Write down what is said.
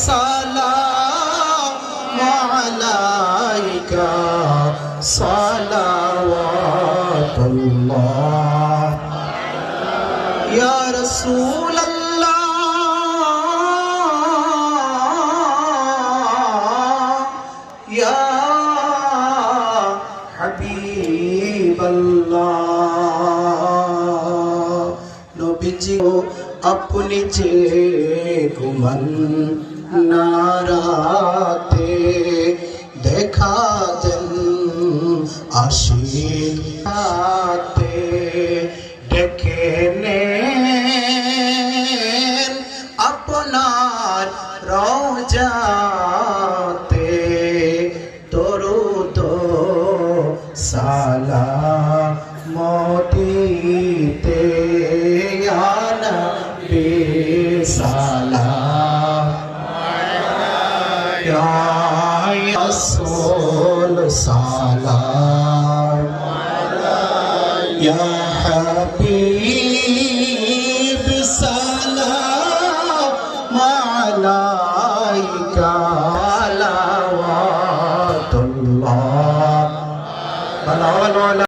সালাম আলাইকা সালাওয়াতুল্লাহ ইয়া রাসূলাল্লাহ ইয়া হাবিবাল্লাহ নবীজি अपनी जे घुमन नाराते देखा जन आशीते देखने अपनार रोजाते दरूद सलाम मोतीते salam ya rasul salam ya